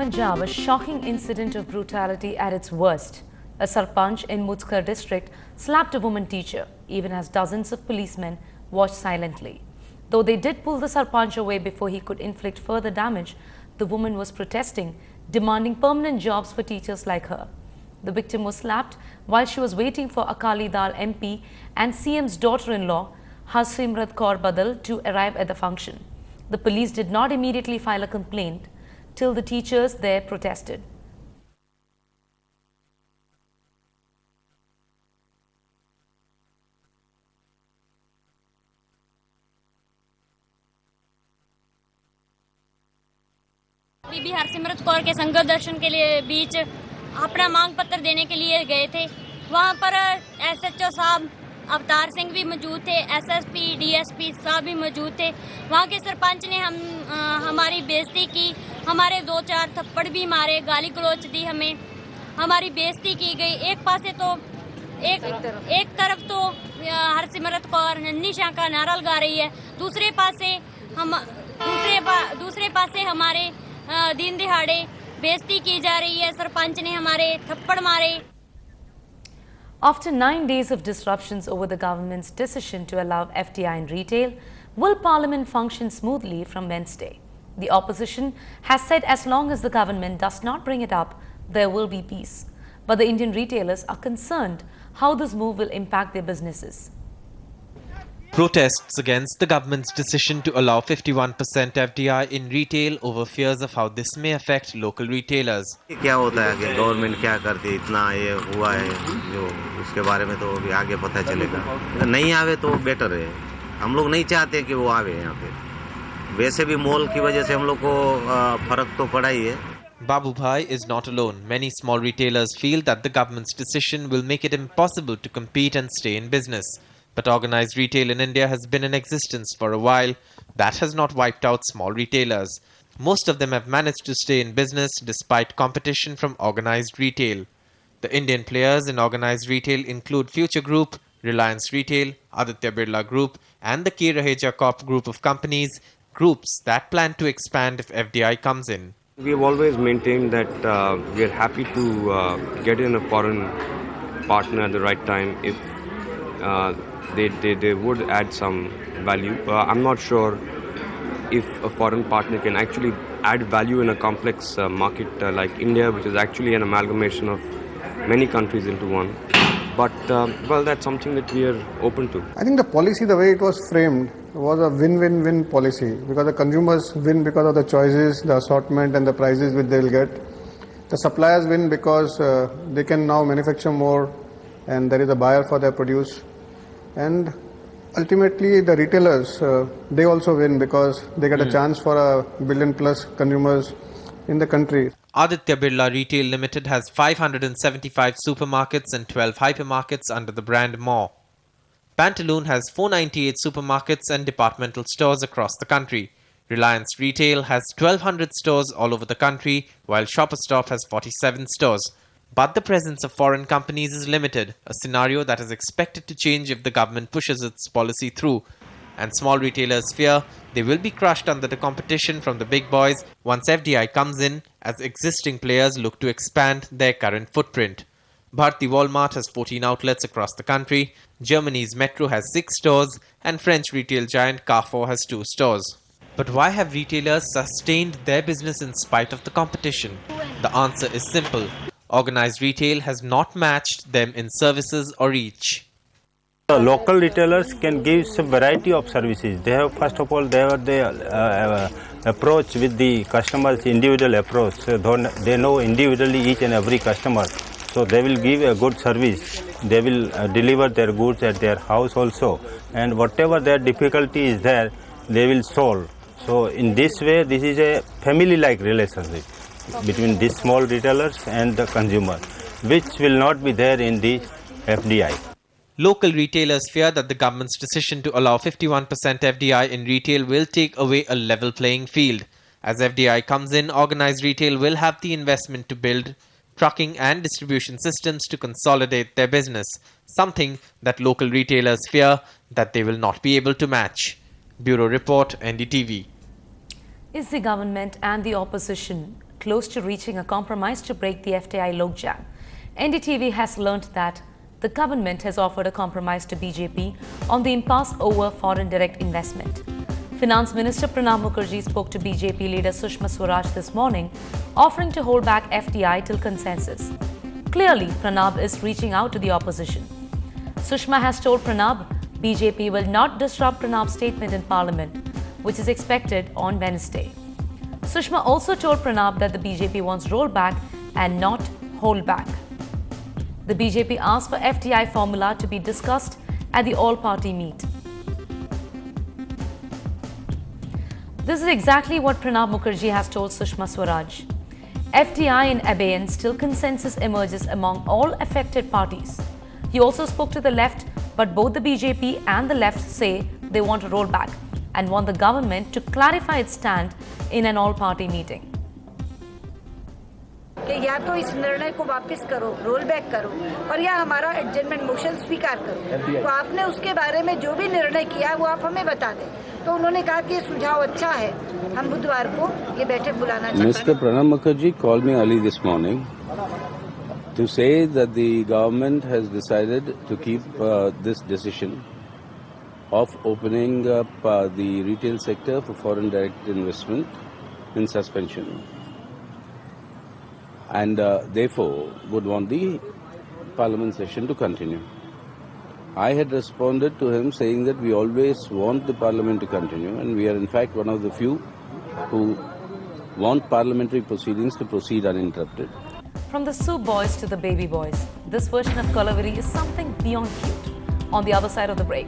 Punjab, a shocking incident of brutality at its worst. A sarpanch in Muzkar district slapped a woman teacher, even as dozens of policemen watched silently. Though they did pull the sarpanch away before he could inflict further damage, the woman was protesting, demanding permanent jobs for teachers like her. The victim was slapped while she was waiting for Akali Dal MP and CM's daughter-in-law, Harsimrat Kaur Badal, to arrive at the function. The police did not immediately file a complaint till the teachers there protested. बीबी हरसिमरत कौर के संगत दर्शन के लिए बीच अपना मांग पत्र देने के लिए गए थे। वहां पर एसएचओ साहब अवतार सिंह भी मौजूद थे, एसएसपी डीएसपी साहब भी मौजूद थे। वहां के सरपंच ने हमारी बेइज्जती की, हमारे 2-4 थप्पड़ भी मारे, गाली गलौज दी, हमें हमारी बेइज्जती की गई। एक तरफ तो हरसिमरत कौर नन्ही शाह का नारा लगा रही है, दूसरे पासे हमारे दिन दिहाड़े बेइज्जती की जा रही है। सरपंच ने हमारे थप्पड़ मारे। After 9 days of disruptions over the government's decision to allow FDI in retail, will Parliament function smoothly from Wednesday? The opposition has said as long as the government does not bring it up, there will be peace. But the Indian retailers are concerned how this move will impact their businesses. Protests against the government's decision to allow 51% FDI in retail over fears of how this may affect local retailers. क्या होता है कि government क्या करती है, इतना ये हुआ है जो उसके बारे में तो अभी आगे पता चलेगा। नहीं आवे तो बेटर है, हम लोग नहीं चाहते कि वो आवे यहाँ पे। वैसे भी मॉल की वजह से हम लोग को फर्क तो पड़ा ही है। Babu Bhai is not alone. Many small retailers feel that the government's decision will make it impossible to compete and stay in business. But organized retail in India has been in existence for a while. That has not wiped out small retailers. Most of them have managed to stay in business despite competition from organized retail. The Indian players in organized retail include Future Group, Reliance Retail, Aditya Birla Group and the K. Raheja Corp group of companies, groups that plan to expand if FDI comes in. We have always maintained that we are happy to get in a foreign partner at the right time if they would add some value. I'm not sure if a foreign partner can actually add value in a complex market like India, which is actually an amalgamation of many countries into one. But, well, that's something that we are open to. I think the policy, the way it was framed, was a win-win-win policy because the consumers win because of the choices, the assortment and the prices which they will get. The suppliers win because they can now manufacture more and there is a buyer for their produce. And ultimately the retailers, they also win because they get a chance for a billion plus consumers in the country. Aditya Birla Retail Limited has 575 supermarkets and 12 hypermarkets under the brand More. Pantaloon has 498 supermarkets and departmental stores across the country. Reliance Retail has 1,200 stores all over the country, while Shoppers Stop has 47 stores. But the presence of foreign companies is limited, a scenario that is expected to change if the government pushes its policy through. And small retailers fear they will be crushed under the competition from the big boys once FDI comes in, as existing players look to expand their current footprint. Bharti Walmart has 14 outlets across the country, Germany's Metro has 6 stores, and French retail giant Carrefour has 2 stores. But why have retailers sustained their business in spite of the competition? The answer is simple. Organized retail has not matched them in services or reach. Local retailers can give a variety of services. They have, first of all, they have the approach with the customers, individual approach. So they know individually each and every customer. So they will give a good service. They will deliver their goods at their house also. And whatever their difficulty is there, they will solve. So in this way, this is a family-like relationship between these small retailers and the consumer, which will not be there in the FDI. Local retailers fear that the government's decision to allow 51% FDI in retail will take away a level playing field. As FDI comes in, organized retail will have the investment to build trucking and distribution systems to consolidate their business, something that local retailers fear that they will not be able to match. Bureau Report, NDTV. Is the government and the opposition close to reaching a compromise to break the FDI logjam. NDTV has learnt that the government has offered a compromise to BJP on the impasse over foreign direct investment. Finance Minister Pranab Mukherjee spoke to BJP leader Sushma Swaraj this morning, offering to hold back FDI till consensus. Clearly, Pranab is reaching out to the opposition. Sushma has told Pranab BJP will not disrupt Pranab's statement in Parliament, which is expected on Wednesday. Sushma also told Pranab that the BJP wants rollback and not hold back. The BJP asked for FDI formula to be discussed at the all-party meet. This is exactly what Pranab Mukherjee has told Sushma Swaraj. FDI in abeyance till consensus emerges among all affected parties. He also spoke to the left, but both the BJP and the left say they want a rollback and want the government to clarify its stand in an all-party meeting. कि या तो इस निर्णय को वापस करो, roll back करो, और या हमारा एडजमेंट मोशन स्वीकार करो। तो आपने उसके बारे में जो भी निर्णय किया वो आप हमें बता दें। तो उन्होंने कहा कि ये सुझाव अच्छा है, हम बुधवार को ये बैठक बुलाना चाहते हैं। Mr. Pranab Mukherjee called me early this morning to say that the government has decided to keep this decision of opening up the retail sector for foreign direct investment in suspension, and therefore would want the parliament session to continue. I had responded to him saying that we always want the parliament to continue, and we are in fact one of the few who want parliamentary proceedings to proceed uninterrupted. From the soup boys to the baby boys, this version of Kolaveri is something beyond cute. On the other side of the break.